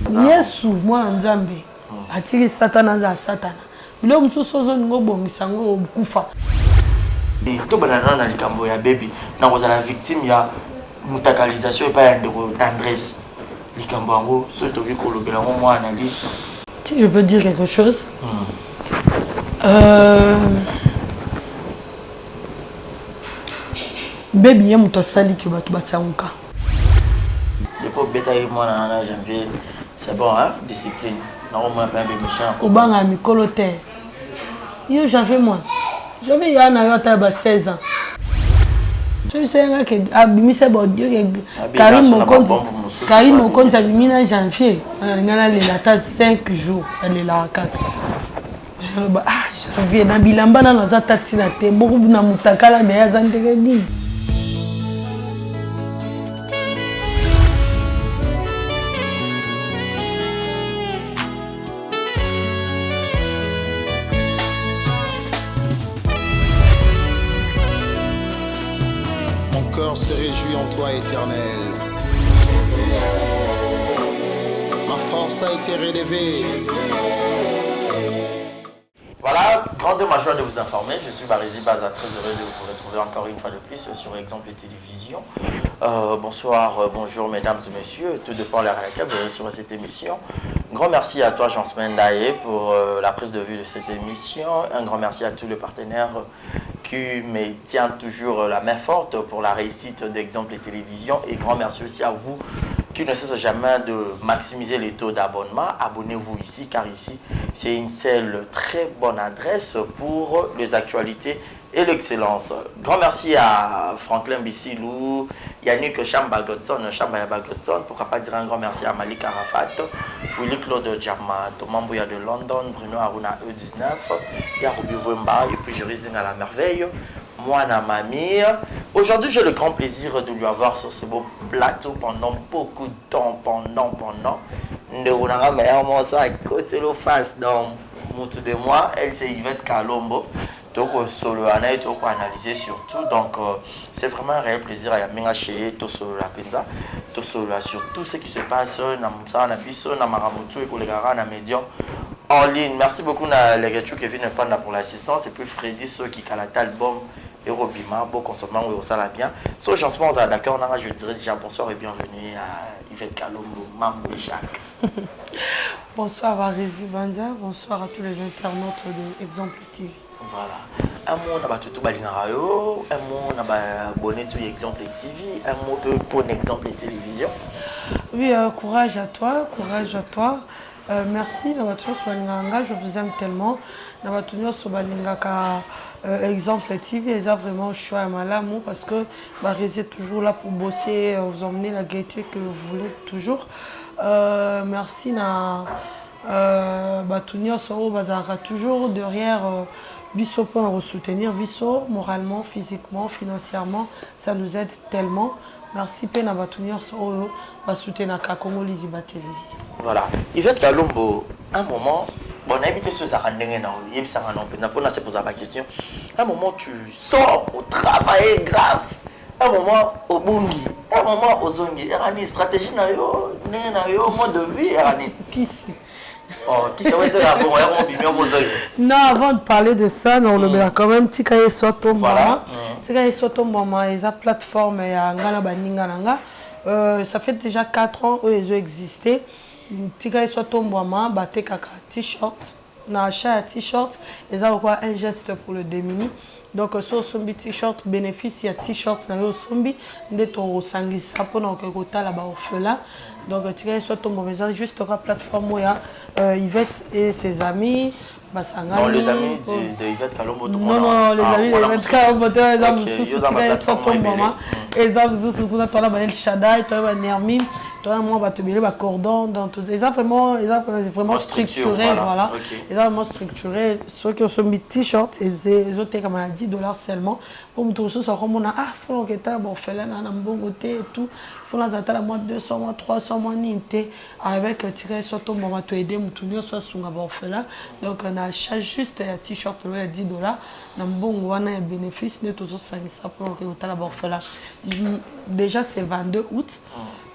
Yesu mwana nzambe atiki satana za satana bilo msusu zo ngobongisa ngo kufa to banana na likambo ya baby na kozala victime ya mutakalisation epa ya ndeko tendresse likambo yango soki toki kolobela ngo mwa analyse. Si je peux dire quelque chose, baby yemu to sali ki batu batsanguka. Depuis bêta et moi en janvier, c'est bon hein, discipline. Non moins pas un peu méchant. Obanga mikolo te. Yo j'avais moi. J'avais yana yo ta 16 ans. Je sais que abimi c'est bon Dieu Karim mon compte abimi na janvier. Ngana le lata 5 jours, elle la 4. Ah janvier na bilamba na za tatina te beaucoup na mutakala de ya zandeke ni. Se réjouit en toi éternel. Ma force a été relevée. Voilà, grande ma joie de vous informer. Je suis Barési Baza, très heureux de vous retrouver encore une fois de plus sur Exemple Télévision. Bonsoir, bonjour mesdames et messieurs, tout dépend de l'heure à laquelle vous êtes sur cette émission. Un grand merci à toi Jean-Semaine Daé pour la prise de vue de cette émission. Un grand merci à tous les partenaires qui me tiennent toujours la main forte pour la réussite d'Exemple Télévision. Et grand merci aussi à vous qui ne cessent jamais de maximiser les taux d'abonnement. Abonnez-vous ici car ici c'est une seule très bonne adresse pour les actualités et l'excellence. Grand merci à Franklin Bissilou, Yannick Chamba Godson, pourquoi pas dire un grand merci à Malik Arafat, Willy Claude Djama, Thomas Mbouya de London, Bruno Aruna E19, Yaroubi Wemba et puis Jérézine à la merveille, Moana Mamir. Aujourd'hui j'ai le grand plaisir de lui avoir sur ce beau plateau pendant beaucoup de temps, pendant. Nous avons à côté de face dans Moutou de moi, elle c'est Yvette Kalombo. Donc, solo analyser surtout. Donc, c'est vraiment un réel plaisir à Yaminga chez Tosolo la Penza. Tosolo sur tout ce qui se passe dans Moussa, Bisso, dans Maramutu et Kolegara, dans Médian en ligne. Merci beaucoup à Legetchou qui vient prendre pour l'assistance. Et puis Freddy, ceux qui calent l'album et Robima, beau consommant, oui, ça va bien. So, j'en suis d'accord, je dirais déjà bonsoir et bienvenue à Yvette Kalombo, Mambo et Jacques. Bonsoir à Rézi Banza, bonsoir à tous les internautes de Exemple TV. Voilà. Un mot n'a pas tout balingarayo, un mot n'a pas abonné tout Exemple TV, un mot pour Exemple Télévision. Oui, courage à toi, courage à toi. Merci, je vous aime tellement. Exemple TV, c'est vraiment choix à malamu parce que Rézi est toujours là pour bosser, vous emmener la gaieté que vous voulez toujours. Merci na Batunio Soro Bazara toujours derrière Bisso pour nous soutenir, Bisso moralement, physiquement, financièrement, ça nous aide tellement. Merci Pena Batunio Soro va soutenir la Congo Liziba Télévision. Voilà. Yvette Kalombo, un moment, bon, on a habité sur Zarandenge, c'est pour ça ma question. Un moment, tu sors au travail grave. Un moment au bungi, un moment au zongi. Erani stratégie na yo, mode de vie Erani. Qui c'est? Oh, qui c'est la bon, non, avant de parler de ça, on le met quand même Tika soit ton maman. Tika soit ton maman, et sa plateforme et Ngana Baninga Nanga. Ça fait déjà 4 ans qu'ils ont existé. Tika soit ton maman, batte kaka t-shirt. Na achat t-shirt, ils ont un geste pour le démuni. Donc, sur Sombi t-shirt, bénéfice, il y a t-shirt dans le Sombi, des taureaux sanguis, ça pour nous que là-bas orphelin. Donc, tu as soit ton mauvais juste la plateforme où il y a Yvette et ses amis. Non, les amis de Yvette Kalombo. Non, les amis de Yvette Kalombo, ils ont soit ton maman. Et ils ont le Shaddai, ils ont Nermim. Moi, tu as cordon dans tout ça. Ils ont vraiment structuré. Voilà. Ils ont vraiment structuré. Ceux qui ont mis t-shirt, ils ont été comme à $10 seulement. Pour me trouver ça, comme on a, il faut que tu aies bon fait là, on a un bon côté et tout. Il faut les attendre à moins 200, moins 300, moins n'inté. Avec tirer sur ton moment, tu aider, me tourner soit sur un bon fait là. Donc, on a juste un t-shirt pour $10. On a un bon bénéfice, nous tous ça pour que tu aies bon fait là. Déjà, c'est 22 août.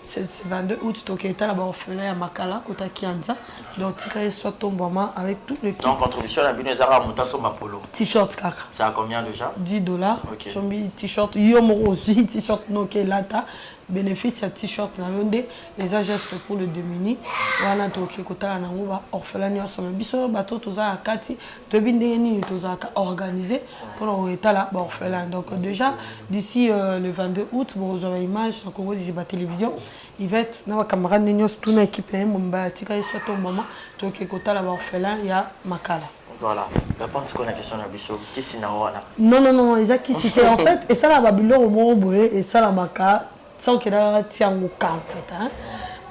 c'est 22 août, donc état là-bas orphelin à Makala, Kota Kianza. Donc, tiré soit ton maman avec tout le kit. Donc, contribution à la Binezara Moutasso Mapolo. T-shirt, kaka. Ça a combien déjà? $10. Ok. T-shirt, Yomo aussi, T-shirt Noke Lata. Bénéfice à T-shirt, les gestes pour le démuni. Voilà, donc, Kota Nanouba, orphelin, Yosom, Bisso, bateau, Toza, Akati, Tobindeni, Toza, organisé pour l'état là, orphelin. Donc, déjà, d'ici le 22 août, vous aurez une image, donc, on voit la télévision. Yvette, na camarade Nignos, toute l'équipe, Mumba, Tika, soit ton maman, donc écoute là orphelin, il y a Makala. Voilà, réponds à la question de Bissot. Qui c'est Nawana? Non, ils ont qui c'était en fait, et ça la Babylone au Mont-Boé, et ça la Maka, sans qu'il y ait un au camp en fait.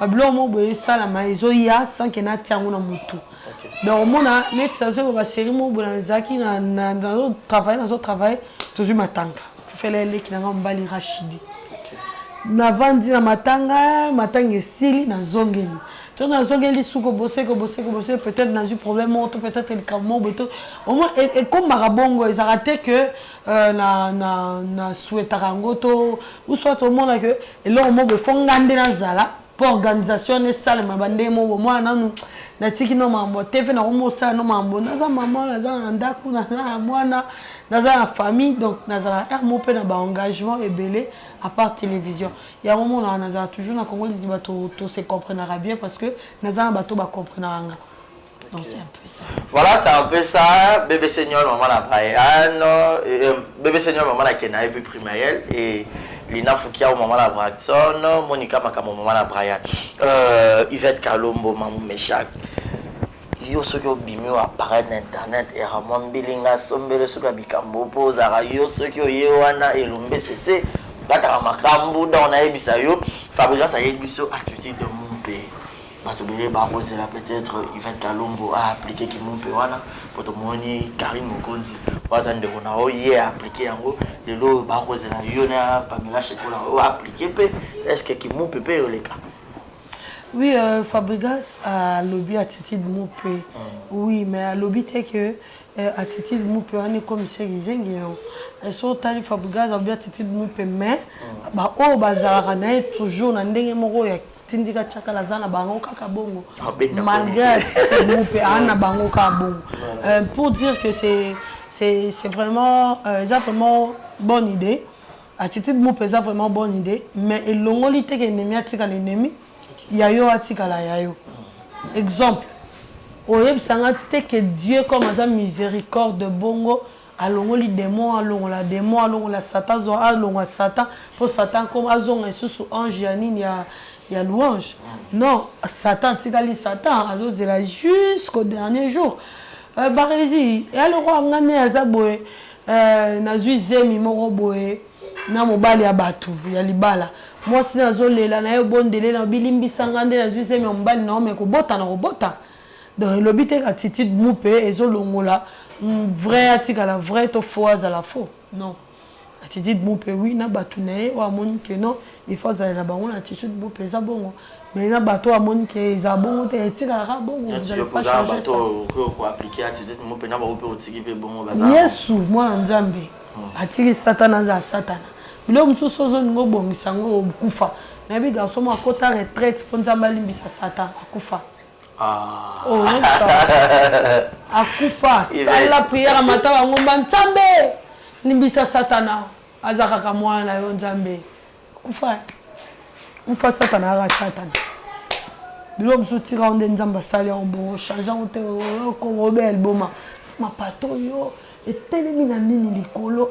Babylone au Mont-Boé, ça la Maï, Zoya, sans qu'il y ait un moutou. Donc, on a net ça, c'est une série Mont-Boé, Zaki, dans notre travail, toujours ma tanka. Il faut faire les qui n'ont pas les Rachidi. Navandi na matanga sili na zongeli. Tu na zongeli suko bosser peut-être dans un problème peut-être le camo beto. Au moins et comme marabongo ils arrêtaient que na souhaitarangoto ou soit au moins que et là au moins be fongande na zala pour organisation ne salle mabande mo moi na tiki no mambo TV na mo sa no mambo na za maman na za ndaku na mwana na za famille donc na za mo pe na ba engagement et belé à part télévision. Il y a un moment on a toujours na Congo les bateaux se comprennent bien parce que na za bateau ba comprennent. Donc c'est un peu ça. Voilà, c'est un peu ça. Bébé Seigneur maman la Brian, bébé Seigneur maman la Kena et puis Primaël et Lina Foukia au moment la Braxton, Monica Makamo au moment la Brian, Yvette Kalombo, Mamou Meshak. Yo ce qui bimio apparaît internet et ramon bilinga sombele ce qui bikambo posara yo ce qui yewana elumbe cc kata makambu dans na ebisa yo Fabrice a yebiso attitude de mon pays. Batobele ba rose là peut-être Yvette Kalombo a appliqué qui mon pays wana potomoni Karim Mokonzi wazande ona o ye appliqué yango lelo ba rose là yona Pamela Chekola o appliqué pe est-ce que qui mon pépé le cas? Oui, Fabregas a lobby attitude Moupé. Oui, mais a lobby c'est que attitude Moupé on est commissaire Zengi. Elles sont allées Fabregas a lobby attitude Moupé mais bah au bazar na toujours na ndenge moko ya tindika chakala zana bango kaka bongo. Malgré attitude Moupé ana bango kaka bongo. Pour dire que c'est vraiment bonne idée. Attitude Moupé c'est vraiment bonne idée mais et l'ongolité que l'ennemi atika l'ennemi Yayo atikala yayo. Exemple, oyeb sanga te que Dieu comme un miséricorde bongo alongo li démon alongo la Satan zo alongo Satan pour Satan comme azonga sous ange yanini ya louange. Non, Satan tikali Satan azo zela jusqu'au dernier jour. Barézi et le roi ngane azaboé na zuizemi moko boé na mobali abatu ya libala. Moi si nazolela na yo bondele na bilimbi sangande na zuise me mbali na me ko bota na robota donc le but est attitude moupé ezolongola vrai atika la vraie to faux à la faux non attitude moupé oui na batuné wa moni que non il faut ça la bango attitude moupé za bongo mais na bato a moni que za bongo te etika la bongo vous allez pas changer ça ko appliquer attitude moupé na ba ko otiki pe bongo baza Yesu moi nzambe atiki satana za satana. Bilo msuso zo ngo bongisango kufa. Na bi garçon mo akota retraite pour nzamba limbisa Satan akufa. Oh ça. Akufa. Sala prière matin bango nzambe. Limbisa Satana. Azaka ka mwana yo nzambe. Kufa. Kufa Satana ra Satana. Bilo msuso tira onde nzamba sali en bon changeant te ko rebelle boma. Ma pato yo etelemi na nini likolo.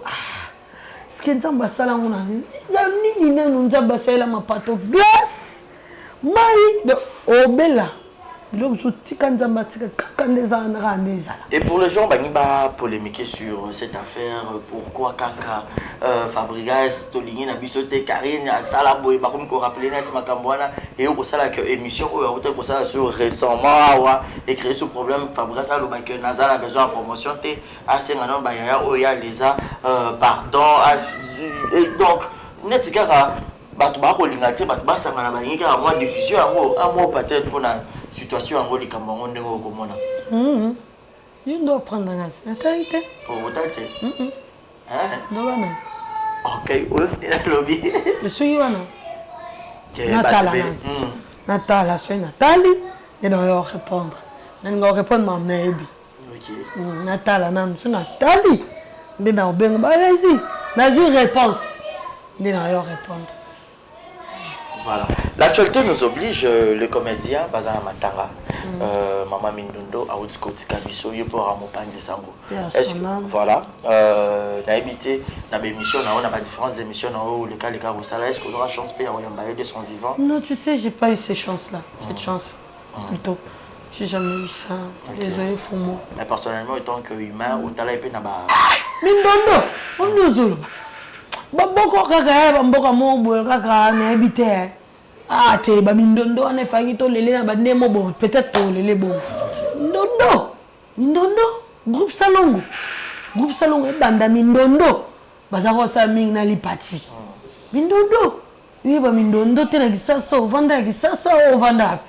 Nzamba sala ngona nini nanu nzamba sala mapato glace mai obela biloko sotika nzamba tika kakandeza na randeza. Et pour les gens qui va polémiquer sur cette affaire, pourquoi kaka Fabregas tolingi na bisote Karine sala boy ba comme ko rappeler na makambwana et au sala que émission ou autre pour ça sur récemment et créer ce problème Fabregas a le ba que Nazala besoin de promotion té assez ngano ba ya o ya lesa pardon et donc netikara batu ba ko linga te batu ba sangana ba linga ka moi diffusion yango peut-être pour na situation yango likambango ndenge okomona. You dois prendre un gaz. Natalité. Oh, tate. Hein? Non, non. Ok, oui, la lobby. Je suis Yoana. Natala, c'est Nathalie. Et donc, on va répondre. On va répondre, maman, Naebi. Natala, c'est Nathalie. On va vas-y. Dans une réponse. On va répondre. Voilà. L'actualité nous oblige, le comédien, Bazan Matara, Maman Mindondo, à Outskoti Kabiso, pour Ramopandi Sango. Est-ce que, voilà, d'habiter, dans des émissions, on a différentes émissions, les cas, est-ce qu'on aura chance de faire de son vivant? Non, tu sais, j'ai pas eu ces chances-là, cette chance, plutôt. J'ai jamais eu ça. Désolé pour moi. Mais personnellement, en tant qu'humain, au talent, il y a Mindondo, on nous zoule. Boko kaka mboka mobo kaka na habité. Ah te ba Mindondo on est failli to lele na bande mobo peut-être to lele bon. Mindondo groupe Salongo. Groupe Salongo banda Mindondo. Bazako sa ming na lipati. Mindondo. Oui ba Mindondo te na kisasa vanda kisasa o vanda.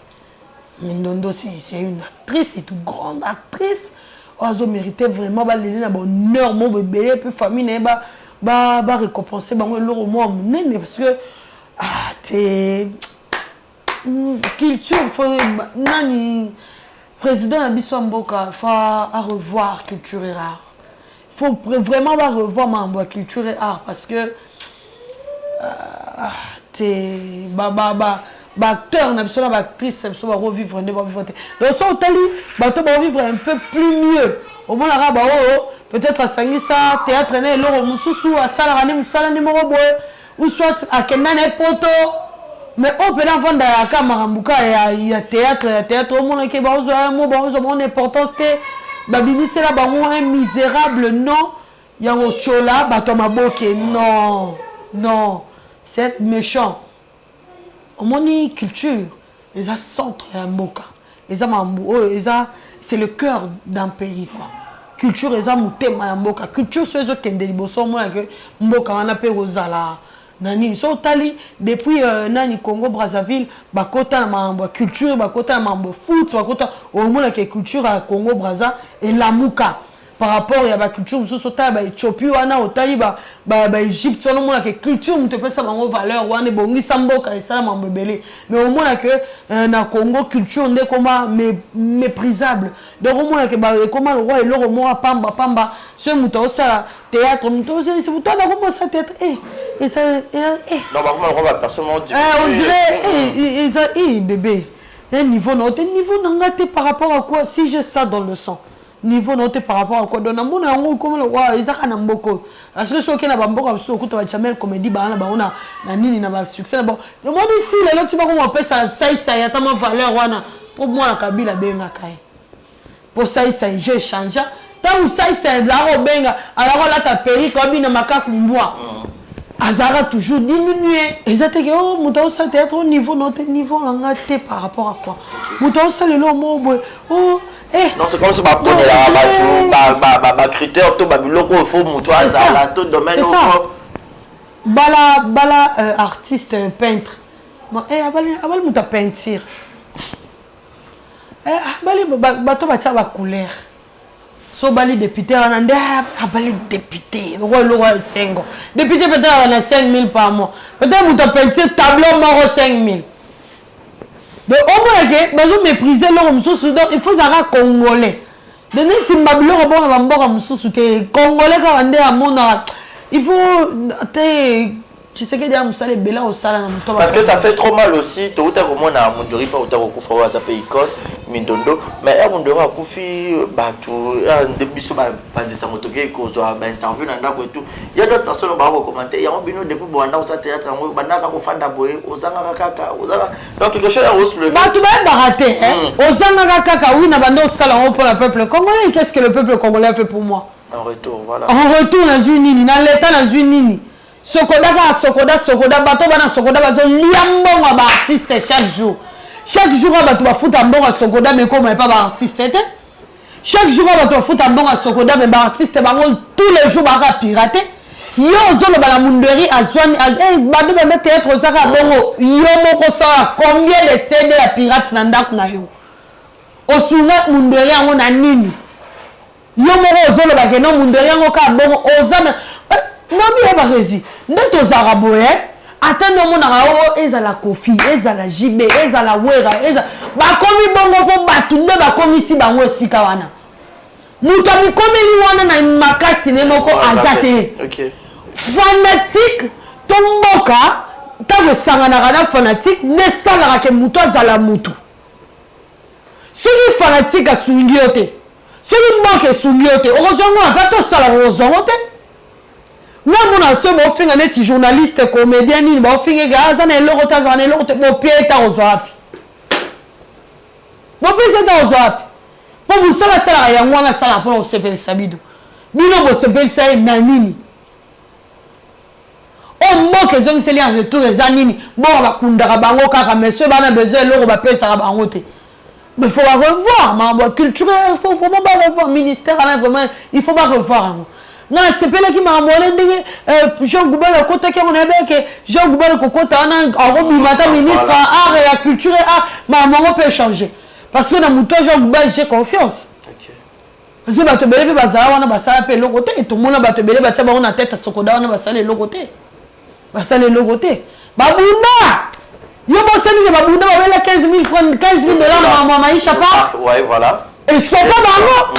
Mindondo c'est une actrice, c'est une grande actrice. Ozo méritait vraiment ba lele na bonheur mon bébé peu famille na ba récompenser ba l'euro moi mon parce que t'es culture faut nani président na biso mboka faut à revoir culture et art. Faut vraiment ba revoir ma culture et art parce que t'es ba acteur na biso na ba actrice na biso ba revivre ne ba vivre donc ça otali ba to ba vivre un peu plus mieux au moins la ba peut-être à Sangisa théâtre né l'euro mususu à Salarani musala ni moroboe ou soit à Kenane poto mais on peut vendre à Kamarambuka il y a théâtre au moins que ba ozo mon importance c'est babini c'est là ba un misérable non ya ochola ba to maboke non c'est méchant au moins culture les a centre ya mboka les a mambu c'est le cœur d'un pays quoi. Culture eza mutema ya mboka culture so ezo kende liboso mona ke mboka wana pe kozala nani so tali depuis nani Congo Brazzaville bakota na mambo culture bakota na mambo foot bakota au mona ke culture ya Congo Brazza et la muka par rapport ya ba culture so ta ba Ethiopie wana otali ba Egypte no mona ke culture mute pesa bango valeur wana bongi samboka esala mambo belé mais au mona ke na Congo culture nde koma méprisable donc au mona ke ba koma le roi et le roi pamba ce muto osala théâtre muto c'est muto na comment ça théâtre et ça non ba comment le roi personnellement on dirait bébé un niveau non par rapport à quoi si j'ai ça dans le sang niveau noté par rapport à quoi donc na mona ngo comme le roi ezaka na mboko parce que soki na bamboka so kuta ba chamel comédie ba na nini na ba succès bon le monde dit là tu vas comment appeler ça ça y a tellement valeur wana pour moi la Kabila benga kai pour ça j'ai changé tant ça la benga alors là ta péri comme na makaku mbwa azara toujours diminuer exact que oh muto ça théâtre au niveau noté niveau ngate par rapport à quoi muto ça le mot oh non c'est comme si ma prenait la critère tout babiloko il faut mutoa za tout domaine bala artiste peintre abal muta peinture abali bato batia ba couleur so bali député on ande abali député le roi sengo député peut-être on a 5000 par mois peut-être muta peinture tableau moro 5000 de au moins que bazo mépriser l'homme sous donc il faut zara congolais de ne simbabilo ko bona bamboka mususu te congolais ka ande amona il faut te tu sais que dia musale bela au sala na muto parce que ça fait trop mal aussi to uta ko mona mundori pa uta ko kufa wa za pe icon Mindondo mais mundori a kufi batu de biso ba bandisa motoke ko zo ba interview na ndako et tout il y a d'autres personnes ba ko commenter ya bino depuis banda au théâtre ngo banda ka ko fanda boye ozanga kaka ozanga donc quelque chose à se lever batu ba raté ozanga kaka oui na banda au sala pour le peuple congolais qu'est-ce que le peuple congolais fait pour moi en retour voilà en retour na Zunini na l'état na Zunini Sokoda bato bana Sokoda bazo liambonga ba artiste chaque jour bato ba futa mbonga Sokoda mais comme pas ba artiste chaque jour bato ba futa mbonga Sokoda mais ba artiste bango tous les jours ba pirater yo zolo bala munderi azwani bato ba théâtre osaka bongo yo moko ça combien de CD ya pirate na ndako na yo osunga munderi yango na nini yo moko zolo ba ke no munderi yango ka bongo ozana non mais ba rezi ndeto zaraboe attendre mon arao ezala Kofi ezala JB ezala Wera ezala bakomi bongo po batunde bakomi si bango sika wana muto mikomeli wana na makasi ne moko azate OK fanatique tomboka tango sangana na fanatique ne sala ke muto azala mutu soki fanatique asungi yote soki mboka sungi yote ozongo apato sala ozongo te na mona so bo finga neti journaliste comédien ni bo finga gaza na eloko ta na eloko te bo pieta ozapi bo pieta ozapi po busala sala ya ngwana sala po osepel sabido bino bo sepel sai na nini o mboka zongi seli en retour eza nini bo bakundaka bango kaka mais so bana besoin eloko ba pesa bango te. Mais il faut pas revoir, ma culturel, il faut pas revoir, ministère, il faut pas revoir. Non, c'est pas là qui m'a demandé, Jean Goubel, le côté qui on est que Jean Goubel, le côté, on ministre, art et la culture, art, ma maman peut changer. Parce que dans mon toit, Jean Goubel, j'ai confiance. Parce que tu bébé, on a basé à l'autre côté, tout le monde a battu bébé, on a tête à Sokoda, on a basé à l'autre côté. Basé à l'autre côté. Babouna! Yo pensez que Babouna va mettre 15 000 francs, 15 000 $ dans Maïcha pas. Ouais, voilà. Et ce pas bango.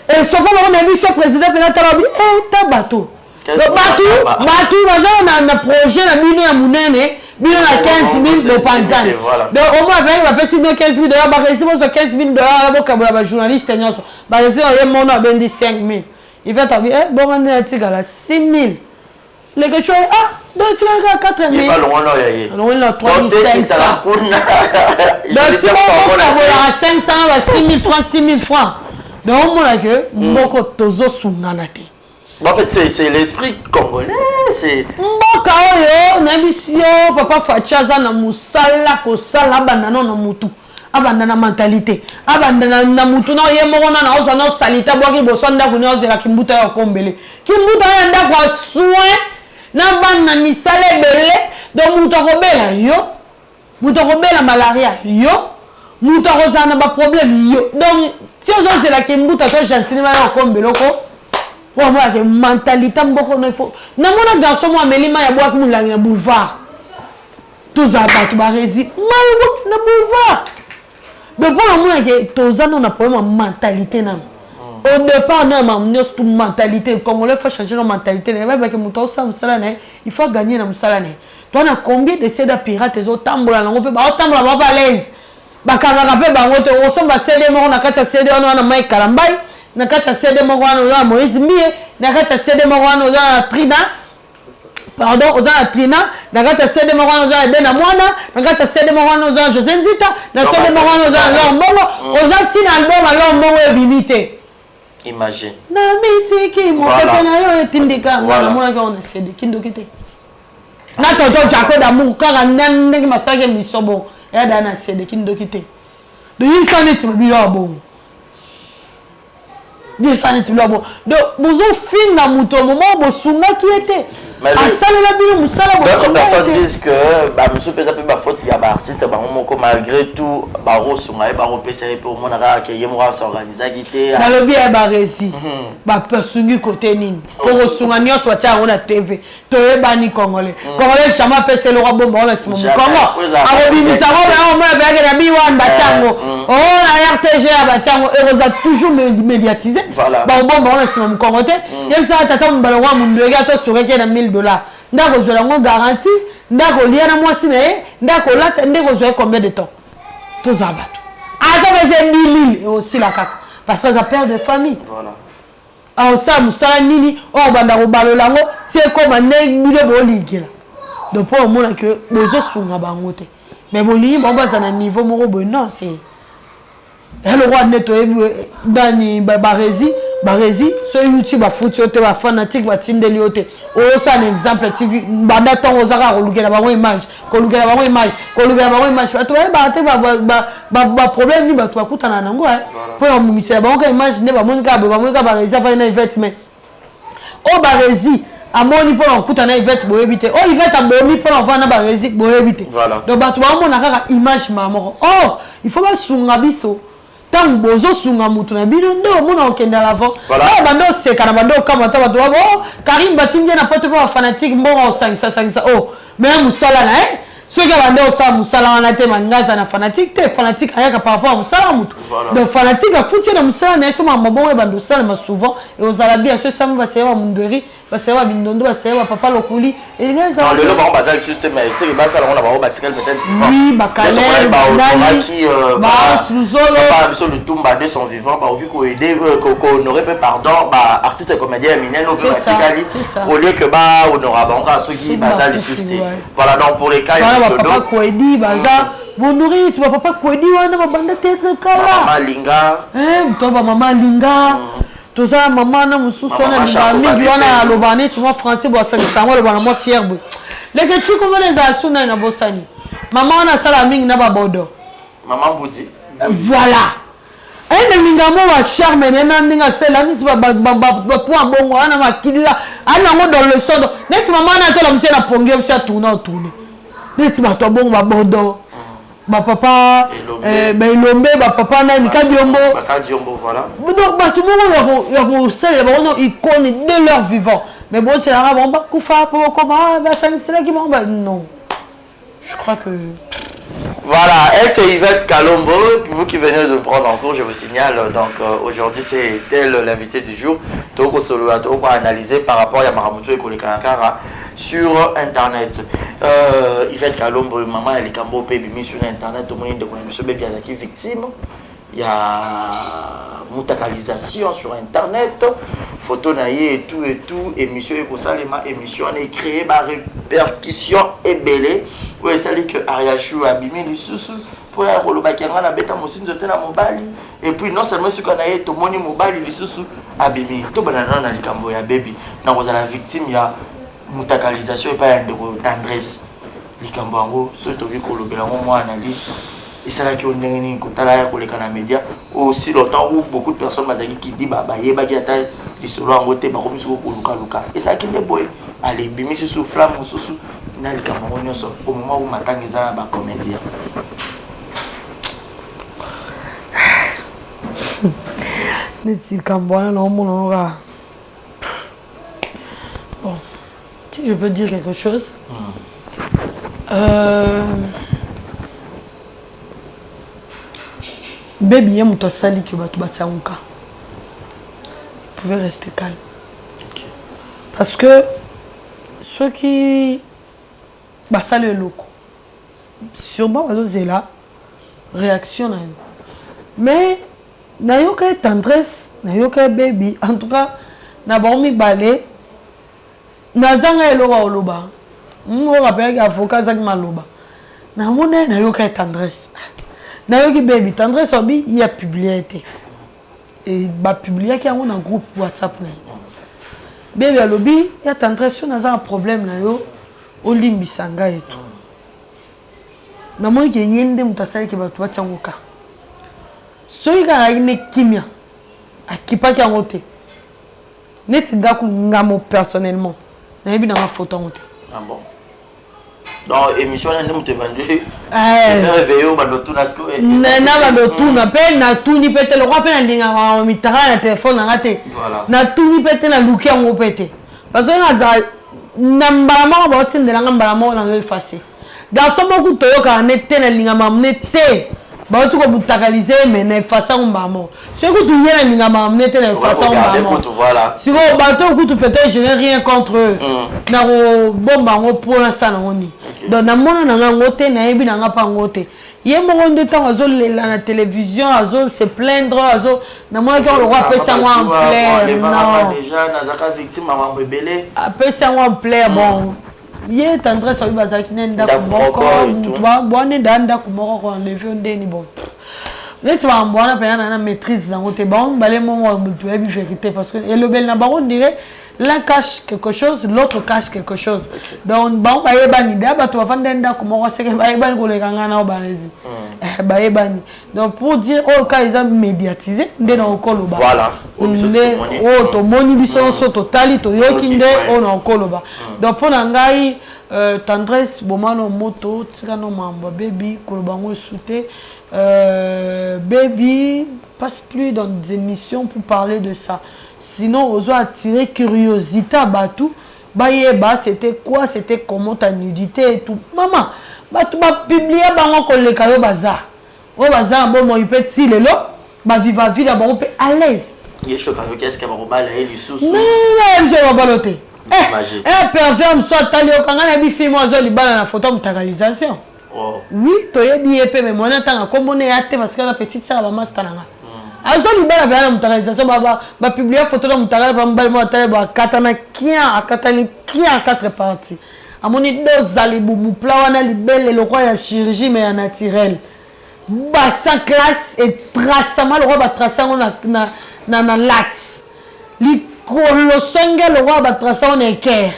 Et ce pas bango, on a vu ce président qui a dit eh ta bateau. Le bateau, on a un projet la mine à Mounene, mine à 15 000 de Panzan. Donc au moins il va payer 15 000 $, bah récimo 15 000 $, là pour la journaliste nyos. Bah récimo il mon a 25 000. Il va t'avoir eh bon on est à 6 000. Les questions ah donc tu as 4 000. Il va loin là yé. Loin 3 500. Donc si on a 500 à 6 000 francs 6 000 francs. Donc on a que mboko tozo sunganate. En fait c'est l'esprit congolais c'est mboka oyo na bisio papa Fachaza na musala ko sala bandana na mutu. Abanda na mentalité. Abanda na mutu na ye moko na ozo na salita boki bosonda kunya ozela kimbuta ya kombele. Kimbuta ya nda kwa soin na bana misale belé donc mutu kobela yo. Mutu kobela malaria yo. Mutu kozana ba problème yo. Donc si on c'est la kimbuta to gentiment ya kombele ko. Pour moi la mentalité mboko na faut. Na mona garçon moi melima ya boaki mulangi na boulevard. Tous abatu ba rési. Mayo na boulevard. Donc pour le moment que tous on a problème mentalité na. Au départ on a une mentalité comme on le fait changer la mentalité mais parce que muto ça musala ne il faut gagner na musala ne. Toi on a combien de CD pirates les autres tambola na on peut ba tambola ba l'aise. Ba kanga pe ba ngoto on somba CD mo na kata CD on na Mike Kalambai na kata CD mo na Moïse Mie na kata CD mo na Trina. Pardon, aux gens Trina, na kata CD Morano aux gens Bena Mwana, na kata CD Morano aux gens José Nzita, na CD Morano aux gens Lombongo, aux gens Tina album à Lombongo et Bimité. Imagine. Na mitiki mo pena yo etindika na mona ka on CD kindo kite. Na toto jako d'amour kaka nande masake misobo ya dana CD kindo kite. De il sanit bilo bon. Dieu sanit bilo bon. De bozo film na muto moment bo sunga qui était. D'autres personnes disent que monsieur Pesa peut pas faute il y a artiste malgré tout baro sunga baro pesa pour mon ara que yemora s'organiser guité na le bien ba rési ba persungi côté nini pour sunga nyo soit ta on a TV to e bani congolais congolais chama pesa le rabo bon la simo congo arobi misaro ba on me ba ga bi wan batango oh la RTG batango et vous a toujours médiatisé ba bon la simo congo te yem sa tata mbalo wa mundu ga to sur ke na $1000 ndako zola ngo garantie ndako liana mwasi na ye ndako lata ndeko zoe combien de temps tous abatu ata bese 1000 et aussi la kaka parce que ça perd de famille voilà alors ça musala nini o banda ko balola ngo c'est comme ne mile bo ligela donc pour le moment que bozo sunga bango te mais bon li bon baza na niveau moko bo non c'est le roi neto dani barezi sur YouTube ba foot yote ba fanatique ba tindeli yote o ça un exemple TV banda ton ozaka ko lukela ba image ko lukela ba image to ba problème ni ba to kutana nango pour on misela ba ko image ne ba monika barezi fa na investment o barezi amoni pour on kutana invest bo éviter o invest amoni pour on va na barezi bo éviter donc ba to ba mona kaka image mamoko or il faut pas sunga biso tant bozo sunga mutu na bino ndo mona okenda l'avant ah bando c'est kana bando kama ta bato bo Karim batinge na pote pa fanatique mbongo 500 oh mais musala na ceux qui ont ça musala on a été mangaza na fanatique t'es fanatique ayaka par rapport à musala mutu donc fanatique a foutu na musala na so mama bon e bando sala ma souvent et aux arabes ce ça va se wa munderi va se wa bindondo va se wa papa lokuli et les ça le ba bazal juste mais c'est ba ça on a ba batical peut-être oui ba kalel ba qui ba suzolo ba sur le tumba de son vivant ba vu qu'on aider qu'on aurait fait pardon ba artiste et comédien minel au verticali au lieu que ba honorable on a ceux qui bazal juste voilà donc pour les cas papa Kwedi baza bonuri tu papa Kwedi wana mabanda tetre kala mama linga mtoba mama linga toza mama na mususu wana mingi wana alobani tu vois français bo sango le bana moi fier bo les que tu comment les asuna na bosani mama wana sala mingi na babodo maman Boudi voilà ene minga mo wa charme na ndinga sela ni ba point bongo ana makilila ana ngo dans le son net mama na tola monsieur na ponge monsieur tourner neti bato bongo babodo ba papa ilombe ba papa na Nikadiombo voilà donc bato bongo ya ko sala ba ono icône de leur vivant mais bon c'est là bon ba kufa pour comment ba c'est qui bon non je crois que voilà, elle c'est Yvette Kalombo, vous qui venez de me prendre en cours, je vous signale, donc aujourd'hui c'est elle l'invité du jour, donc on va analyser par rapport à Maramutu et Kolekanankara sur internet. Yvette Kalombo, maman elle est Kambo Baby sur internet, tout le monde de bébé qui victime. Il y a mutakalisation sur internet, photo naïe et tout, émission et émission on est créé par répercussion et belé. Oui, c'est là que Ariachou a bimé le sous pour la Rolobakanga na beta mosine de na mobali et puis non seulement ce qu'on a eu tout moni mobali le sous a bimé tout banana na likambo ya baby na vous la victime il y a mutakalisation et pas un d'Andrés likambo ngo surtout vu ko lobela moi analyse et c'est là qu'on est kotala ya koleka na média aussi longtemps où beaucoup de personnes bazaki qui dit bah yeba ki ata lisolo ngo te ba komisi ko luka et ça qui ne boy allez bimé sous flamme sous na likambo nyonso au moment où matanga eza ba comédien neti kambwana na omonanga bon si je peux dire quelque chose baby ye muto sali ki bato batsanguka vous pouvez rester calme parce que ceux qui basale eloko sûrement bazozela réaction na yo mais nayoka tendresse nayoka baby en tout cas na baomi balé nazanga eloko oloba mo rappelle avocat zaki maloba na mona nayoka tendresse nayoki baby tendresse obi il a publié et ba publié ki en groupe WhatsApp na baby alobi ya tendresse naza un problème na yo olimbisanga et tout na moi que yende mutasali ke bato batsangoka soki kaka ne kimia akipaki yango te neti ngaku ngamo personnellement nayebi na mafoto yango te ah bon donc émission na ndemu te vendu c'est réveillé au bandotu nasko na bandotu na pe na tuni pete le roi pe na linga ma mitara na téléphone na te na tuni pete na luki yango pete parce que na mbala ba otindela ngambala mo na effacer dans son beaucoup toyoka na te na linga ma te ba tu ko butakaliser mais na effacer ngambamo ce que tu viens na linga ma te na effacer ngambamo voilà si ko ba to ku peut-être je n'ai rien contre eux na ko bomba ngo pour la sana ngoni donc na mona na ngote na yebi na ngapa ngote ye mo nde temps azo la télévision azo se plaindre azo na moi quand le roi peut ça moi en plaire non déjà na zaka victime maman bebele après ça moi en plaire bon ye tendre so bazaki nenda kuboko bwana ndanda kumoko ko enlever ndeni bon mais ça mbwana pe na maîtrise zango te bon balé mo mutu ebi vérité parce que le bel na baron dirait l'un cache quelque chose, l'autre cache quelque chose. Donc, bon, bah, yebani, d'abord, tu vas faire des comme on sait que bah, yebani, qu'on les gagne au Barési. Bah, yebani. Donc, pour dire, oh, quand ils ont médiatisé, on est encore le bas. Voilà. Oh, to moni biso so totali to yokinde on encore le bas. Donc, pour l'angai, tendresse, bomano moto, tirano mamba, baby, kolobango souté, baby passe plus dans des émissions pour parler de ça. Sinon, on doit attirer curiosité à Batou. Bayeba, c'était quoi, c'était comment ta nudité et tout. Maman, tu vas publier le caillou bazar. Au bazar, bon, il peut être le lot, ma vie va vivre, on peut à l'aise. Il est choquant, qu'est-ce qu'il va balayer les sous? Non, je vais baloter. Un pervers me soit allé au Kanga, il fait moi, je vais la photo de réalisation. Oui, tu es bien épais, mais moi, j'entends comme on est à terre parce que la petite sœur va m'acheter. Azo libala bana mutarisation ba publier photo de mutara ba mbali mo tele ba katana kia en 4 parties. Amoni deux alibu mu plawana libele le roi ya chirurgie mais naturel. Ba sans classe et tracement le roi ba traçant na lax. Li kolosonge le roi ba traçant na cœur.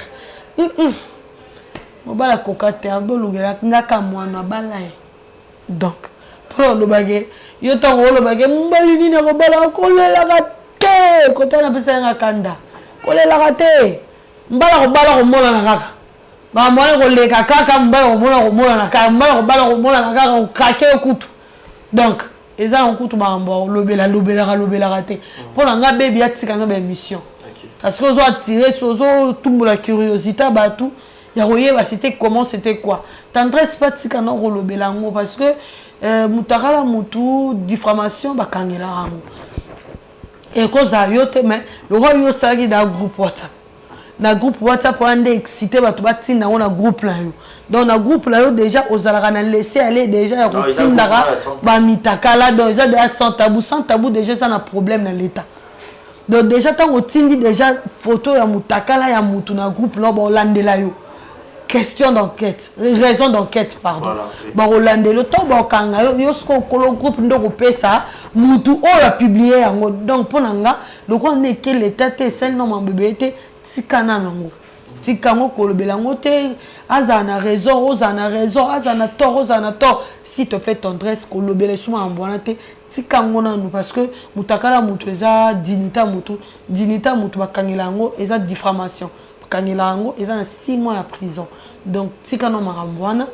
Mo bala kokate abolungela ngaka mwana bala. Donc pour le bagage yo tango lo bagage mbali nini ko bala kolela kate ko tana pesa nga kanda kolela kate mbala ko mona na kaka ba mona ko le kaka mbala ko mona na kaka mbala ko mona na kaka ko kake kutu donc eza on kutu ba mbo lobela kate pour nga baby atika na ba émission parce que ozo attirer sozo tumbola curiosité ba tout ya royeba c'était comment c'était quoi tendresse pas tika na ko lobela ngo parce que mutakala mutu diffamation bakangela rango et cause ayote mais le roi yo saki da groupe WhatsApp pour ande excité batu batina na groupe là yo donc na groupe là yo déjà ozalaka na laisser aller déjà ya kotindaka ba mitakala donc déjà de sans tabou déjà ça na problème dans l'état donc déjà tant otindi déjà photo ya mutakala ya mutu na groupe là ba landela yo question d'enquête, raison d'enquête, pardon. Bon, Hollande, le temps, bon, quand il y a un groupe de ça, Moutou, on l'a publié. Donc, pour nous, le roi n'est que l'état, c'est non, mon bébé, Tikana nango. Tikango, Kolobelango, Azana raison, Azana tort. S'il te plaît, tendresse, Kolobele, souma en bonne Tikango nanou, parce que Moutakala Moutou, eza dignita Moutou, Bakangilango, eza diffamation. Kangilango, ils ont 6 mois à prison. Donc, si on a un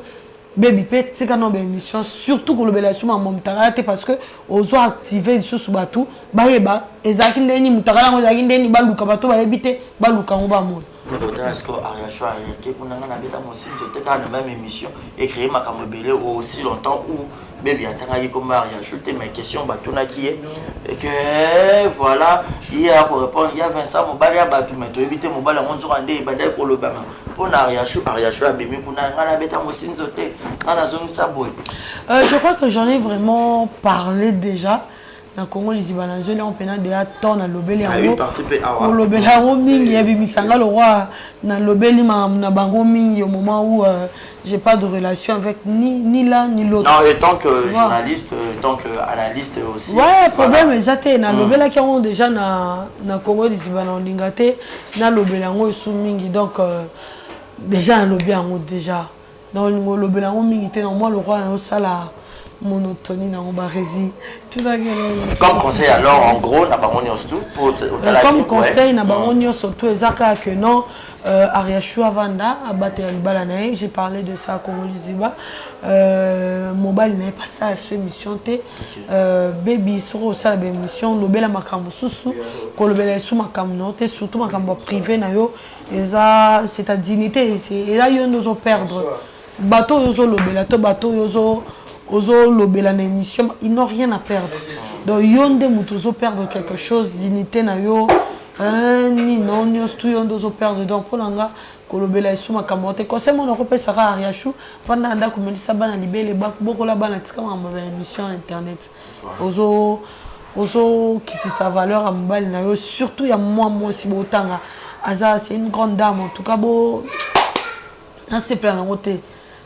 baby pet, si on a une émission, surtout que le belation à mon tarate parce que aux ont activé sur ce bateau, baïba, et zakindeni mutagala, zakindeni baluka bateau, va éviter baluka on va mourir. Mais peut-être est-ce que Ariacho a réagi pour nous n'avait pas aussi c'était quand la même émission et créer ma camobélé aussi longtemps où baby attendait comme Ariacho mes questions bateau na qui est et que voilà hier pour répondre il y a Vincent Mobali à bateau mais tu éviter Mobali on se rendait badai pour le bama pour Ariacho a bémi pour n'avait pas aussi nzoté na zone saboy. Je crois que j'en ai vraiment parlé déjà. Na Congo les Ibanazoli on peine de attendre na lobeli yango pour lobeli yango mingi ya bimisanga le roi na lobeli na bango mingi au moment où j'ai pas de relation avec ni l'un ni l'autre. Non, et tant que journaliste, tant que analyste aussi. Ouais, problème exacté na lobeli qui ont déjà na Congo les Ibanazoli ngate na lobeli yango sous mingi donc déjà na lobeli yango déjà dans le lobeli yango mingi te moi le roi na sala monotonie dans Barési tout ça comme conseil alors en gros n'a pas tout pour comme conseil n'a pas surtout ezaka que non Ariacho Vanda abattre balanae j'ai parlé de ça comme Liziba mobile n'est pas ça cette émission té baby sur ça la émission lobela makambo susu ko lobela sous makambo té surtout makambo privé na yo eza c'est ta dignité c'est là yo nous perdre bateau yo lobela to bateau yo Ozo lobela na émission, ils n'ont rien à perdre. Donc yonde mutozo perdre quelque chose, dignité na yo, ni non ni tout yonde ozo perdre. Donc pour l'anga kolobela isu makamote. Conseil mon Europe sera Ariacho, pendant anda kumelisa bana libele bak boko la bana tika ma émission internet. Ozo kiti sa valeur à mbali na yo, surtout ya moi aussi botanga. Aza c'est une grande dame en tout cas bo. Ça c'est plein en côté.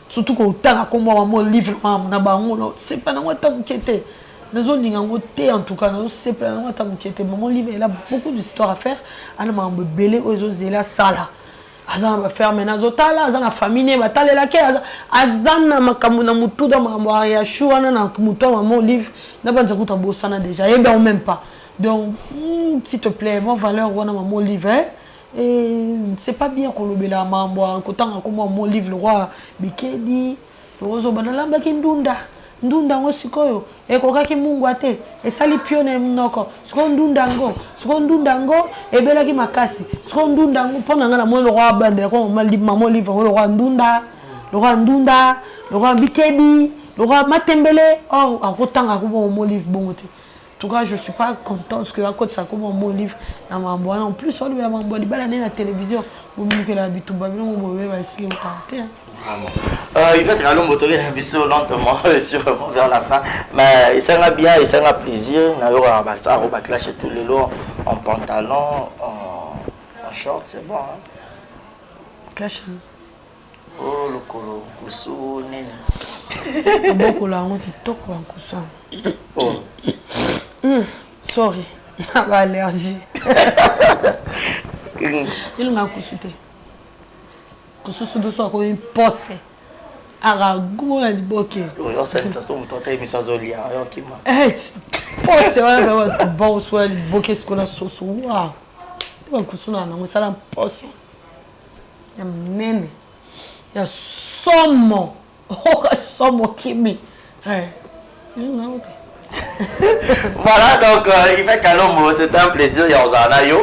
Surtout quand on a comme moi mon livre c'est pas dans moi tant que était dans zone en tout cas c'est pas dans moi tant que était mon livre il a beaucoup d'histoires à faire alors m'a belé aux zela sala azan va faire ménage otala azan la famille va taler la caisse azan makamuna mutu dans ma Ariacho na mutu mon livre n'a pas de bossana déjà et bien même pas donc s'il te plaît mon valeur on a mon livre et c'est pas bien qu'on l'oublie là mambo quand on comme mon livre le roi Bikedi le rozo banala bakindunda ndunda ngo sikoyo ekokaki mungu ate esali pione mnoko siko ndunda ngo ebelaki makasi siko ndunda ngo pona ngana mo le roi bande ko maman livre le roi ndunda le roi bikebi le roi matembele akotanga ko mo livre bongote. En tout cas, je ne suis pas content parce que à côté ça comme mon livre en plus on lui a envoyé la télévision pour que la bitou babylon on va essayer de tenter. Il fait très long motorer la biseau lentement sûrement vers la fin mais il sera bien il sera plaisir na yo ça roba clash tous les lots en pantalon en short c'est bon hein. Clash. Oh le colo kusu nene. Beaucoup là on kitoko en kusu. Oh. Sorry, j'ai allergie. Il m'a consulté. Consulté de soi comme une posse. Arago à l'époque. On sait ça son tante émission zolia qui m'a. Posse voilà va bon soit l'époque ce qu'on a soso. Waouh. Il m'a consulté na ça la posse. Ya nene. Ya somo. Oh somo kimi. Il m'a dit. Voilà donc il fait Kalombo, c'était un plaisir il y a Ozanayo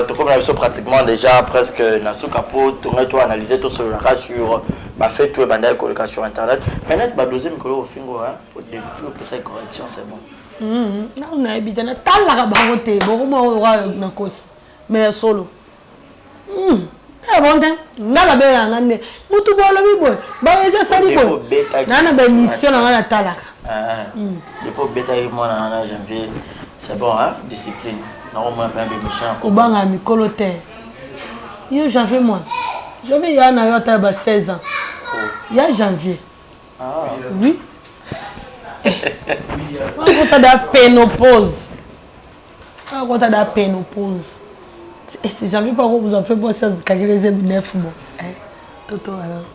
tout comme la pratiquement déjà presque Nasuka pour tourner tout analyser tout sur la rage sur bah fait tout et bandai colloquer sur internet maintenant bah deuxième collo au fingo hein pour des pour cette correction c'est bon non on a habité na tala ba ngote bo mo wa na kosi mais solo bon temps ngala be ngane mutu bolo bibo ba eza sali bo nana ba mission na tala. Depuis bêta et moi en janvier, c'est bon hein, discipline. Normalement un peu méchant. Au banga mikolo te. Yo janvier moi. Janvier ya na yo ta ba 16 ans. Ya janvier. Ah oui. On compte da pénopause. On compte da pénopause. C'est janvier pas vous en fait pour 16 calculer 9 mois. Toto alors.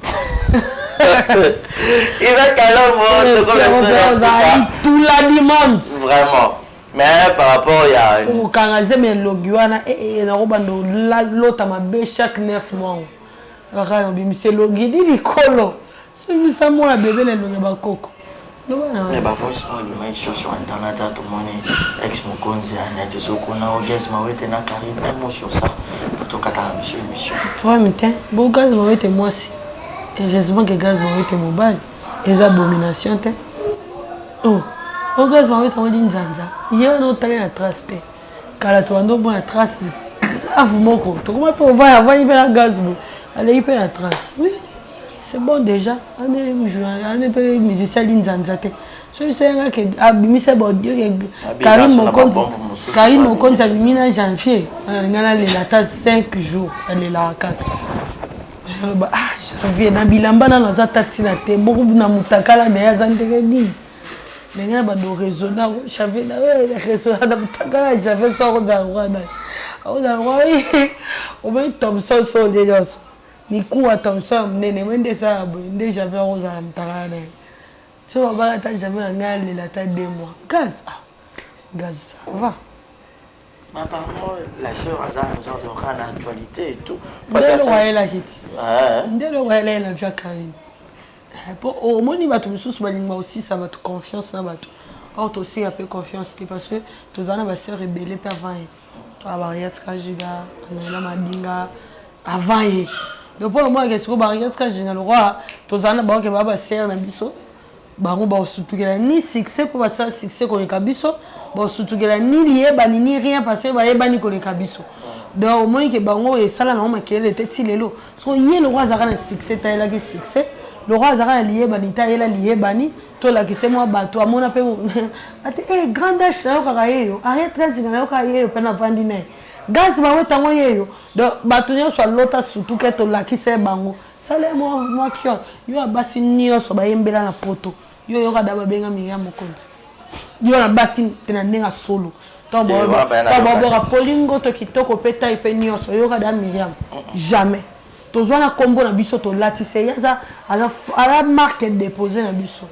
Il va Kalombo, tout la demande. Vraiment. Mais par rapport à pour kangaze mais logiwana na robando l'autre ma be chaque 9 mois. Ara c'est logi di kolo. C'est ça moi bébé le logi ba koko. Mais bah forcément il m'a écrit sur internet à tout le monde ex mon konzi à net so kuna orgasme ma wete na Karine même sur ça pour tout kata monsieur émission. Ouais mais tiens, bon gaz ma wete moi si. Heureusement que gaz va être mobile et abomination te oh au gaz va être en ligne zanza hier on a la trace te kala to ando bona trace avu moko to comment on va avoir la gaz allez y la trace oui c'est bon déjà on est peu musicien ligne zanza te so c'est un que abimisa bo Dieu Karine mon compte abimina janvier on a la 5 jours elle est là 4 janvier na bilamba na zatina te beaucoup na mutakala na yazandeke ni mais ba do raisonner janvier na raisonner na mutakala janvier so da rwana o ba Thompson so de jos ni kuwa Thompson nene mende sa nde janvier roza na mutakala na so ba ta janvier na ngale la ta 2 mois gaz ça va. Apparemment, la sœur Azar, c'est en actualité et tout. Dès le royal a quitté. Dès le royal a vu Karine. Au moins, il va te aussi, ça va te confiance. Or, tu aussi un peu confiance parce que tu as une sœur rebelle avant. Tu as barrière de Kajiga, tu as Madinga avant. Donc, pour moi, qu'est-ce que barrière de Kajiga, le roi, tu as une sœur dans biso. Baron ba surtout ni succès pour ça succès qu'on est kabiso ba surtout ni lié ba ni rien parce que ba yeba ni qu'on est kabiso donc au moins que bango et ça là non mais qu'elle était tilelo so yé le roi zara na succès ta là que succès le roi zara lié ba ni ta là lié ba ni to là que c'est moi ba to amona pe ate grande achat ka kayo arrête quand tu na ka yeyo pe na vandi ne gaz ba weta ngo yeyo donc ba to nyo soit l'autre surtout que to là qui c'est bango ça là moi qui yo abasi nyo so ba yembela na poto yo yoka daba benga Miriam Mokonzi yo na basi tena nenga solo to bo polingo to kitoko peta ipe nyoso yoka da Miriam jamais to zona kombo na biso to latise yaza ala marque déposer na biso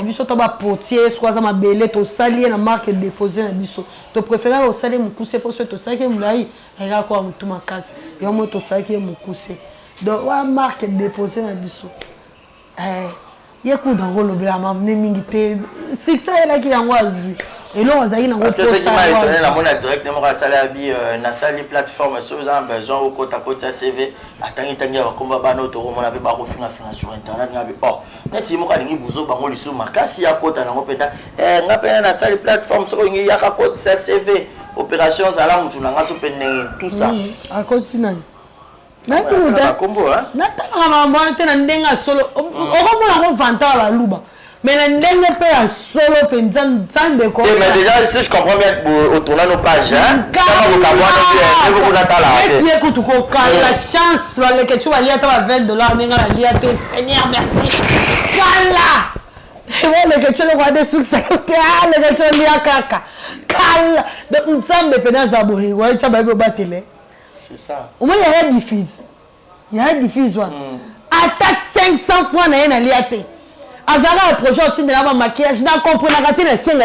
biso to ba portier soit za mabele to salier na marque déposer na biso to préférer au saler mukuse pour to saki mulai ira ko mutuma kasi yo moto saki mukuse donc wa marque déposer na biso ye coup dans rôle bla m'amener mingité c'est ça là qui en azui et là on zaïna parce que ce qui m'a étonné la monnaie directement à salabi na sali plateforme sur ont besoin au côté à côté CV atangi tangi ba komba ba no to mona be ba ko finga sur internet ngabe oh neti mo ka lingi buzo bango lisu makasi ya kota na ngopeta ngapena na sali plateforme so ngi ya ka côté CV opération zala mutu na ngaso pene tout ça à cause sinani na tout na combo hein na tanga mama tena ndenga solo okomona ko vanta la luba mais la ndenga pe ya solo pe nzambe ko mais déjà si je comprends bien au tournant nos pages hein ça va vous vous natala et écoute ko la chance wale que tu vas lire ta $20 ndenga la lire te Seigneur merci kala et voilà que tu le vois des succès le que tu lire kaka kala donc nzambe pe na zabori wa ça ba be batele. C'est ça. Au moins, il y a des fils. Il y a des fils. Attaque 500 fois dans la liaté. Azara le projet au de la maquillage. Je n'ai compris la raté la scène.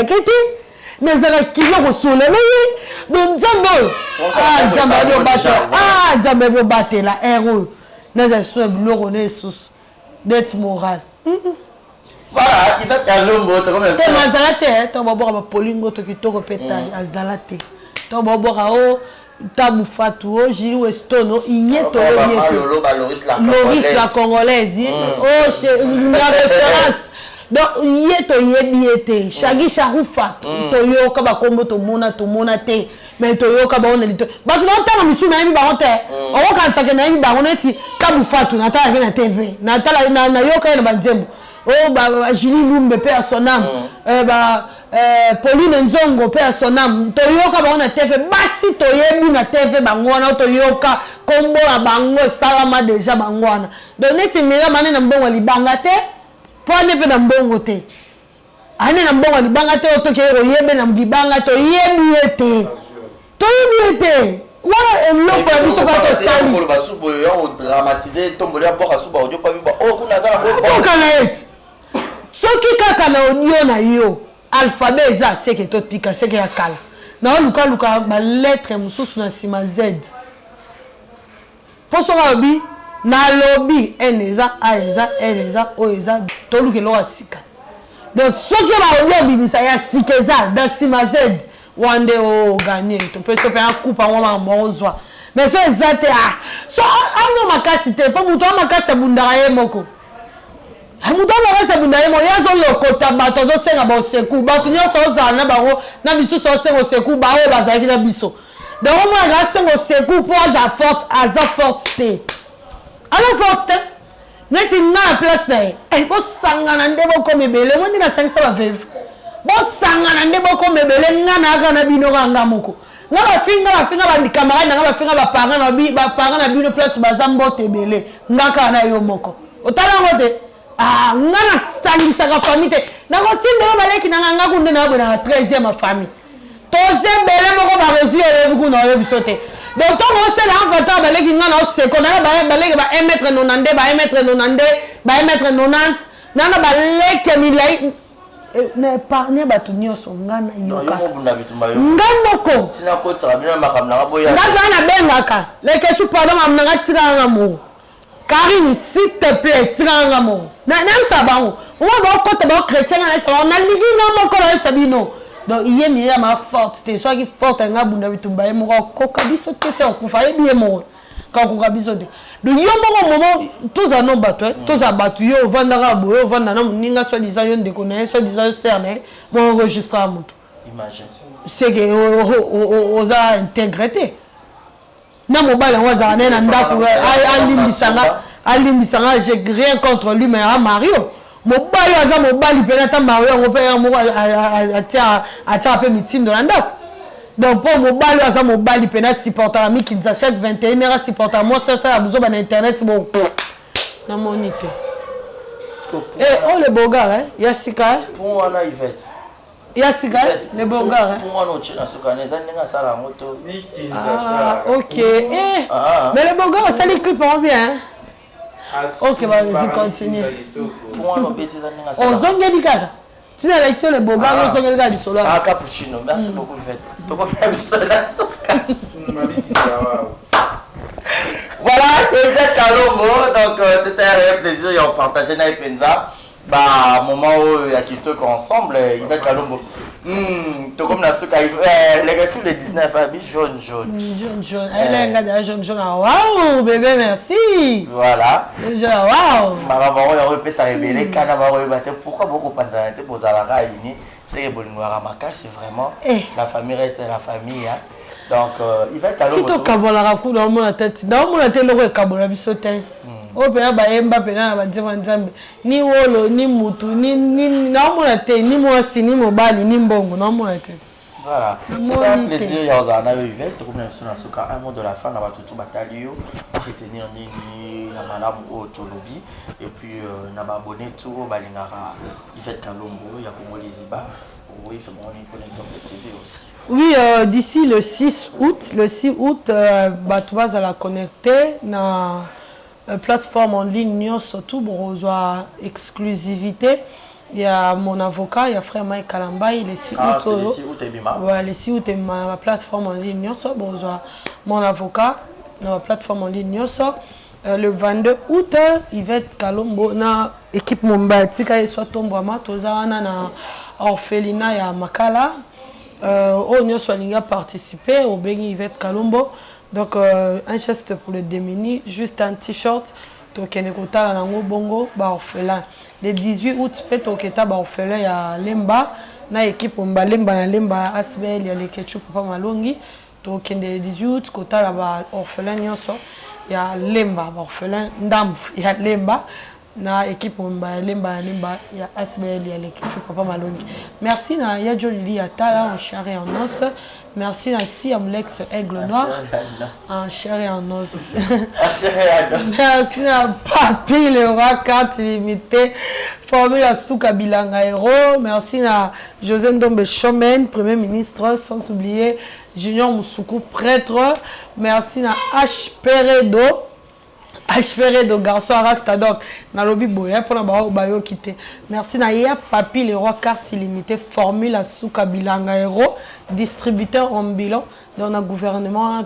Mais il y a qui vont sur le donc Zambo. Ah, Zambo battre. Ah, Zambo battre la héros. Nous sommes l'euro sous d'être moral. Voilà, il va te l'ombre comme ça. Tu vas arrêter. Tu vas boire ma polingo qui te répète azalate. Tu vas boire Tabu Fatou, Gilou Estono, Yeto, Loris la Congolaise. Oh, c'est une référence. Donc, Yeto, Yebiete, Shagi Charoufa, Toyo, Kabakombo, Tomona, Te, mais Toyo, Kabonelito. But non, t'as mis sur Naïmi Baronte. On va quand ça que Naïmi Baroneti, Tabu Fatou, Natala, la TV, Natala, Nayoka, et Banzembo. Oh, bah, Gilou Lumbe, père son âme. Pauline Nzongo père son âme toyoka bango na TV basi toyebi na TV bango na toyoka kombo na bango salama déjà bango na donc neti mira mane na mbongo libanga te pone pe na mbongo te ane na mbongo libanga te otoke oyebe na libanga to yebi ete wala eloko ya biso ka to sali ko ba subo yo dramatiser tombole ya boka suba odio pa biba oh kuna za ko kana eti soki kaka na audio na yo alphabet eza seke totika seke ya kala na luka ba lettre mususu na sima Z poso lobi na lobi N eza A eza L eza O eza to luke lo asika donc soki ba lobi bisa ya sika eza da sima Z wande o gagner to peut se faire un coup par moi mozwa mais so eza te so ando makasi te po muto makasi bundara ye moko amuto makasi bundara ye mo yazo lokota bato zo senga ba seku bato nyoso za na bango na biso so sengo seku ba o bazaki na biso donc moi ga sengo seku po za forte ala forte neti na place na e ko sangana ndebo ko mebele mo ndina sangisa ba veve bo sangana ndebo ko mebele ngana aka na bino kanga moko ngaba finga ba camarade ngaba finga ba parents na bino place bazambo tebele ngaka na yo moko otala ngote ngana sangisa ka famille te na ko tindelo baleki na nganga kunde na bona 13e famille toze bele moko ba réussir yo buku na yo bisote donc to mo se la enfant baleki ngana o se ko na baleki ba 1m90 ba 1m90 nana baleki milai na épargner batu nyoso ngana yoka ngana ko tina ko tsara bina makamna ka boya ngana bengaka leke tu pardon amnanga tiranga mo Karine s'il te plaît tiranga mo na sabango on va ko ba chrétien na sa on a ligi na mo ko na sabino donc iye mi ya ma forte te soit qui forte nga bunda bitumba e mo ko kabiso te te ko fa e bien mo ka ko kabiso de donc yo mo moment tous en bato tous a batu yo vandara boyo vanda na ninga soit disant yo ndeko na soit disant cerné mo enregistrer amuto imagine c'est que oza intégrité na mobile waza na ndako alimbisanga j'ai rien contre lui mais à Mario mobile waza mobile penata Mario ngo pe ngo atia pe meeting de ndako donc pour mobile waza mobile penata supporter ami qui nous chaque 21h supporter moi ça a besoin d'un internet bon na monite et oh le beau gars hein Yassika pour wana Yvette Yassika le beau gars pour moi no china sokaneza ninga sala moto ok mais le beau gars ça les clips en bien ok vas-y continue pour moi no bêtise ninga sala on zonge dikaka tina l'élection le beau gars on zonge dikaka solo cappuccino merci beaucoup Yvette to ko faire cela soka voilà c'était Kalongo donc c'était un réel plaisir et on partageait na Penza. bah moment où il y a qui sont ensemble il va être Kalombo tout comme la souka les gars tous les 19 habits jaune elle est jaune waouh bébé merci voilà waouh maman on repère ça révéler kana va rebattre pourquoi beaucoup penser pour la raini c'est que bolingo ramaka c'est vraiment la famille reste la famille hein donc il va être Kalombo tout kabola ku dans mon tête le kabola bisote o pena ba emba pena ba nzema nzambe ni wolo ni mutu ni na mona te ni mwasi ni mobali ni mbongo na mona te voilà c'est un plaisir ya ozana yo Yvette comme na suka un mot de la fin na batutu batalio pour retenir nini na malamu o tolobi et puis na ba abonné tout balingara Yvette Kalombo ya Congo Liziba oui c'est bon on est exemple TV aussi. Oui, d'ici le 6 août, Batouaz à la connecter na plateforme en ligne surtout pour avoir exclusivité. Il y a mon avocat, il y a frère Mike Kalambay, les 6 août. Ouais, les 6 août est ma plateforme en ligne pour avoir mon avocat dans la plateforme en ligne le 22 août, Yvette Kalombo na équipe Mombati qui soit tombama tozana na orphelinat ya Makala. On a participé au Béni Yvette Kalombo. Donc, un geste pour le démuni, juste un t-shirt. Tokenekota na bongo ba orphelin. Le 18 août, petoketa ba orphelin ya Lemba. Na équipe Lemba na Lemba ASBL ya Lekechu Papa Malongi. Tokende le 18 août, kota la ba orphelin nyonso. Ya Lemba ba orphelin ndambu ya Lemba. Na équipe Lemba ya ASBL ya Lekechu Papa Malongi. Merci na ya Jolili Atala en chair et en os. Merci à Siamlex Aigle Noir, en chair et en os. Merci à Papi le roi carte illimitée, formé à Souka Bilanga Héros. Merci à José Ndombe Chomen, Premier ministre, sans oublier Junior Moussoukou, prêtre. Merci à H. Peredo. H. de garçon Arastadok, na lobby boya pour la bayo quitter. Merci na ya Papi le roi carte illimitée, formule à Souka Bilanga Héros, distributeur ambulant dans le gouvernement.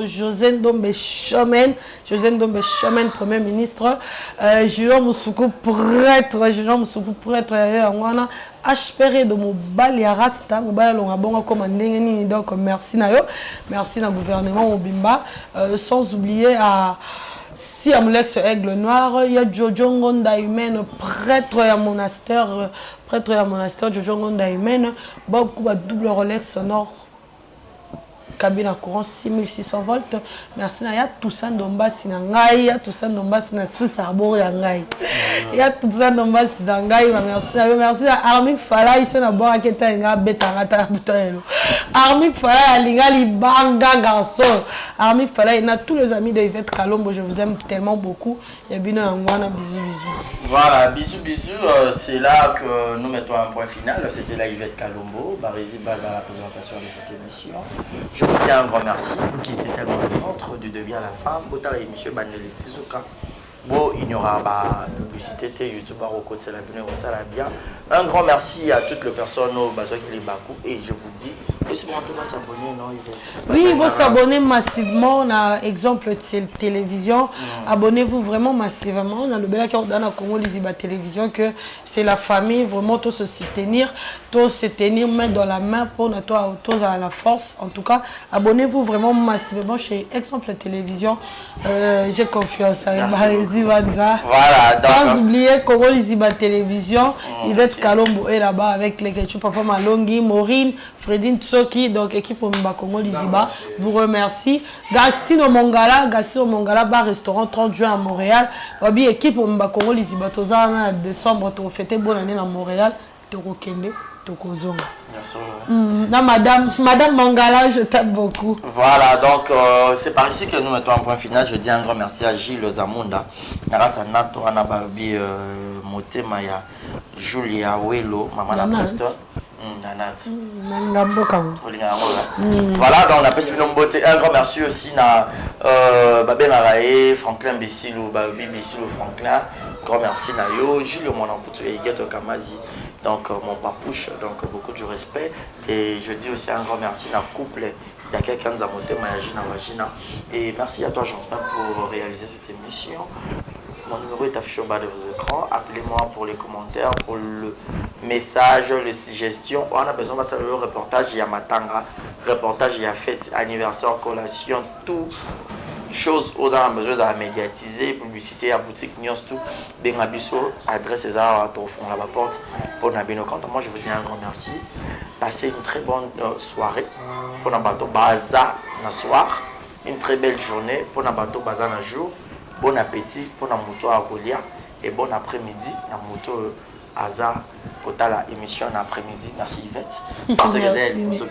José Ndombe Chomen, Premier ministre, Junior Moussoukou, prêtre, H. de Mobali Arasta, Mobali Longabonga comme un donc merci na yo, merci na gouvernement Obimba, sans oublier à si Amlex Aigle Noir, il y a Jojo Ngonda Humaine, prêtre à monastère, Jojo Ngonda Humaine, beaucoup de double relais sonore, cabine à courant 6600 volts. Merci à Toussaint Dombasi Nangai, Toussaint Dombasi na Sisarbo Yangai. Il y a Toussaint Dombasi Nangai, merci à Armik Fala, ils sont à bord à Ketanga, Betangata, Armik Fala, Lingali Banga Garçon. Armik Fala, il y a tous les amis de Yvette Kalombo, je vous aime tellement beaucoup. Il y a bien un bisous. Voilà, bisous. C'est là que nous mettons un point final. C'était la Yvette Kalombo, Barizi base à la présentation de cette émission. Je vous dis un grand merci, vous qui étiez tellement entre du début à la fin. Botala et M. Banele Tizuka. Bon, il n'y aura pas publicité, YouTube, c'est la bien. Un grand merci à toutes les personnes au Bazo qui les Bakou. Et je vous dis, laissez-moi s'abonner, non, Yvette? Oui, vous s'abonnez massivement. On a exemple de télévision. Abonnez-vous vraiment massivement. On a le bel accord dans la Congo Liziba Télévision que c'est la famille, vraiment tous se tenir main dans la main pour notre à la force. En tout cas, abonnez-vous vraiment massivement chez Exemple Télévision. J'ai confiance à voilà, sans oublier Congo Liziba Télévision, Yvette Kalombo est là-bas avec les Ketchup Papa Malongi, Maureen, Fredine Tsoki, donc équipe Omba Congo Liziba, vous remercie. Gastino Mongala, bar restaurant 30 juin à Montréal. Wabi équipe Omba Congo Liziba, en décembre, tu fêtes bonne année à Montréal, tu Rokende, tu Kozonga. Madame Mangala, je t'aime beaucoup. Voilà, donc c'est par ici que nous mettons un point final. Je dis un grand merci à Gilles Zamunda, Narata Nato, Anababi, Motemaya, Julia Welo, Maman la Pasteur. Voilà, donc on a passé une beauté. Un grand merci aussi à Babé Marae, Franklin Bessilou, Babi Bessilou Franklin. Grand merci à Yo, Gilles Monamputu et Gato Kamazi. Donc mon papouche, donc beaucoup de respect. Et je dis aussi un grand merci à couple. Il y a quelqu'un qui a monté Mayagina Wagina. Et merci à toi, Jean-Spin, pour réaliser cette émission. Mon numéro est affiché au bas de vos écrans. Appelez-moi pour les commentaires, pour le message, les suggestions. On a besoin de faire le reportage. Il y a matanga, reportage, il y a fête, anniversaire, collation, tout. Chose où on a besoin de médiatiser, publicité à boutique, news, tout. Bengabiso, adresse à ton fond la porte pour Nabino Kanto. Moi, je vous dis un grand merci. Passez une très bonne soirée pour Nabato Baza na soir. Une très belle journée pour Nabato Baza na jour. Bon appétit pour Namuto à Rolia et bon après-midi Namuto Aza Kota la émission après-midi. Merci Yvette. Parce que vous avez une émission.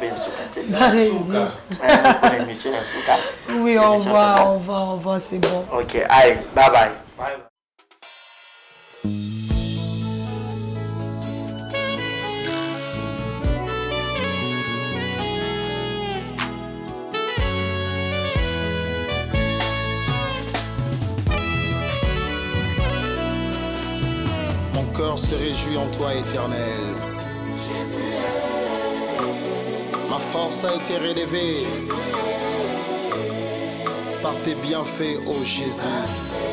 Oui, on va, c'est bon. Ok, allez, bye bye. Bye. Mon cœur se réjouit en toi, éternel. Ma force a été relevée par tes bienfaits, ô Jésus.